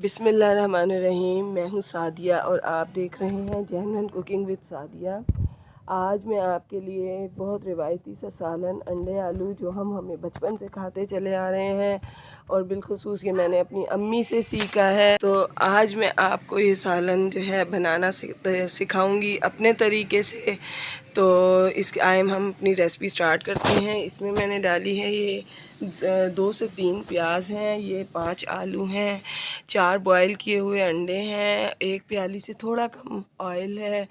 बिस्मिल्लाहिर्रहमानिर्रहीम। मैं हूँ सादिया और आप देख रहे हैं जेन्युइन कुकिंग विद सादिया। आज मैं आपके लिए एक बहुत रिवायती सा सालन अंडे आलू जो हम हमें बचपन से खाते चले आ रहे हैं और बिलखुसूस ये मैंने अपनी अम्मी से सीखा है। तो आज मैं आपको ये सालन जो है बनाना सिखाऊंगी अपने तरीके से। तो इसके हम अपनी रेसिपी स्टार्ट करते हैं। इसमें मैंने डाली है ये 2 से 3 प्याज हैं, ये 5 आलू हैं, 4 बॉयल किए हुए अंडे हैं, 1 प्याली से थोड़ा कम ऑयल है,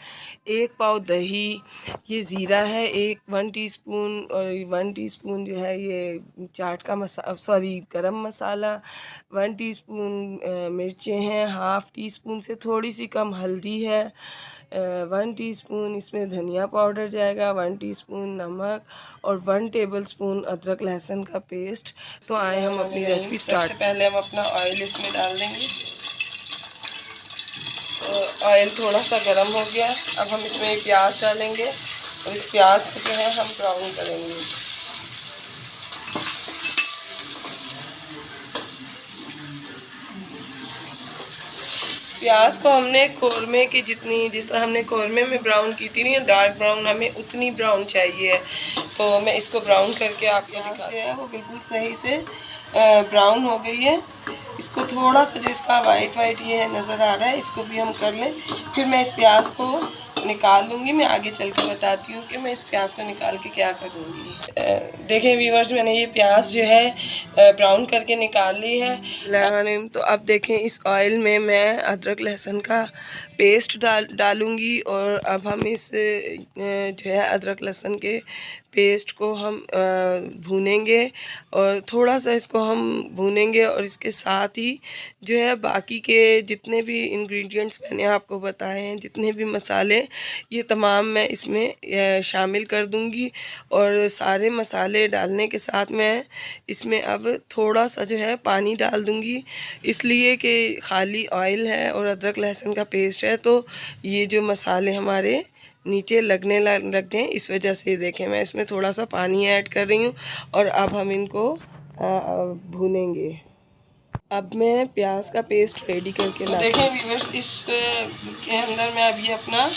1 पाव दही, ये ज़ीरा है 1 टीस्पून और 1 टीस्पून जो है ये चाट का गरम मसाला, 1 टीस्पून मिर्चें हैं, हाफ़ टी स्पून से थोड़ी सी कम हल्दी है, 1 टीस्पून इसमें धनिया पाउडर जाएगा, 1 टीस्पून नमक और 1 टेबलस्पून अदरक लहसुन का पेस्ट। तो आए हम अपनी रेसिपी स्टार्ट। सबसे पहले हम अपना ऑयल इसमें डाल देंगे। तो ऑयल थोड़ा सा गर्म हो गया, अब हम इसमें प्याज डालेंगे और इस प्याज को जो है हम ब्राउन करेंगे। प्याज को हमने कौरमे की जिस तरह हमने कौरमे में ब्राउन की थी नहीं, डार्क ब्राउन हमें उतनी ब्राउन चाहिए है। तो मैं इसको ब्राउन करके आपको दिखाती हूँ। वो बिल्कुल सही से ब्राउन हो गई है। इसको थोड़ा सा जो इसका वाइट ये नज़र आ रहा है इसको भी हम कर लें, फिर मैं इस प्याज को निकाल लूँगी। मैं आगे चल के बताती हूँ कि मैं इस प्याज को निकाल के क्या करूँगी। देखें व्यूअर्स, मैंने ये प्याज जो है ब्राउन करके निकाल ली है। तो अब देखें इस ऑयल में मैं अदरक लहसुन का पेस्ट डालूँगी और अब हम इस जो है अदरक लहसुन के पेस्ट को हम भूनेंगे और थोड़ा सा इसको हम भूनेंगे और इसके साथ ही जो है बाकी के जितने भी इंग्रेडिएंट्स मैंने आपको बताए हैं, जितने भी मसाले, ये तमाम मैं इसमें शामिल कर दूंगी। और सारे मसाले डालने के साथ मैं इसमें अब थोड़ा सा जो है पानी डाल दूंगी, इसलिए कि खाली ऑयल है और अदरक लहसुन का पेस्ट है तो ये जो मसाले हमारे नीचे लगने लग जाएँ, इस वजह से देखें मैं इसमें थोड़ा सा पानी ऐड कर रही हूँ। और अब हम इनको भूनेंगे। अब मैं प्याज का पेस्ट रेडी करके देखें व्यूअर्स, इस के अंदर मैं अब ये अपना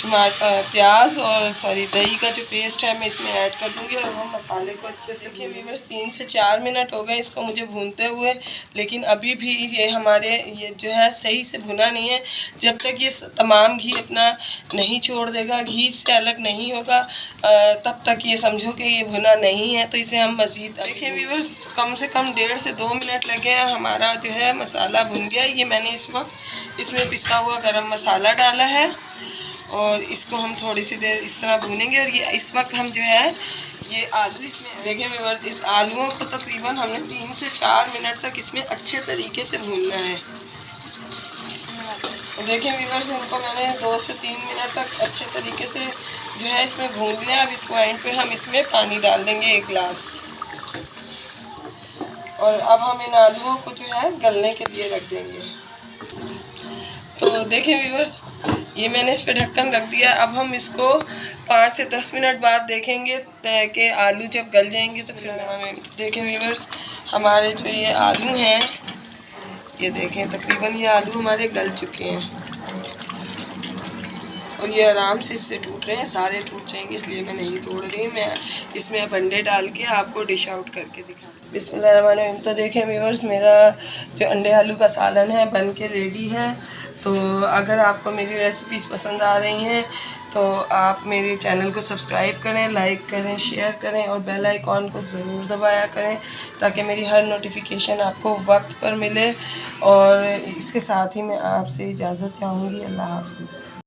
प्याज और दही का जो पेस्ट है मैं इसमें ऐड कर दूंगी और हम मसाले को अच्छे से देखिए व्यूअर्स 3 से 4 मिनट हो गए इसको मुझे भूनते हुए, लेकिन अभी भी ये हमारे ये जो है सही से भुना नहीं है। जब तक ये तमाम घी अपना नहीं छोड़ देगा, घी से अलग नहीं होगा, तब तक ये समझो कि ये भुना नहीं है। तो इसे हम मज़ीद देखिए व्यूअर्स कम से कम 1.5 से 2 मिनट लगे हैं। हमारा जो है मसाला भुन गया। ये मैंने इस वक्त इसमें पिसा हुआ गरम मसाला डाला है और इसको हम थोड़ी सी देर इस तरह भूनेंगे। और ये इस वक्त हम जो है ये आलू इसमें देखें व्यूअर्स, इस आलूओं को तकरीबन हमने 3 से 4 मिनट तक इसमें अच्छे तरीके से भूनना है। देखें व्यूअर्स, इनको मैंने 2 से 3 मिनट तक अच्छे तरीके से जो है इसमें भून लिया। अब इस पॉइंट पे हम इसमें पानी डाल देंगे 1 गिलास और अब हम इन आलूओं को जो है गलने के लिए रख देंगे। तो देखें व्यूअर्स, ये मैंने इस पे ढक्कन रख दिया। अब हम इसको 5 से 10 मिनट बाद देखेंगे कि आलू जब गल जाएंगे तो फिर देखें व्यूअर्स, हमारे जो ये आलू हैं ये देखें तकरीबन ये आलू हमारे गल चुके हैं और ये आराम से इससे टूट रहे हैं, सारे टूट जाएंगे इसलिए मैं नहीं तोड़ रही। मैं इसमें अब अंडे डाल के आपको डिश आउट करके दिखा दूँ। बिस्मिल्लाहिर्रहमानिर्रहीम। तो देखें व्यूअर्स, मेरा जो अंडे आलू का सालन है बन के रेडी है। तो अगर आपको मेरी रेसिपीज़ पसंद आ रही हैं तो आप मेरे चैनल को सब्सक्राइब करें, लाइक करें, शेयर करें और बेल आइकॉन को ज़रूर दबाया करें ताकि मेरी हर नोटिफिकेशन आपको वक्त पर मिले। और इसके साथ ही मैं आपसे इजाज़त चाहूँगी। अल्लाह हाफ़िज़।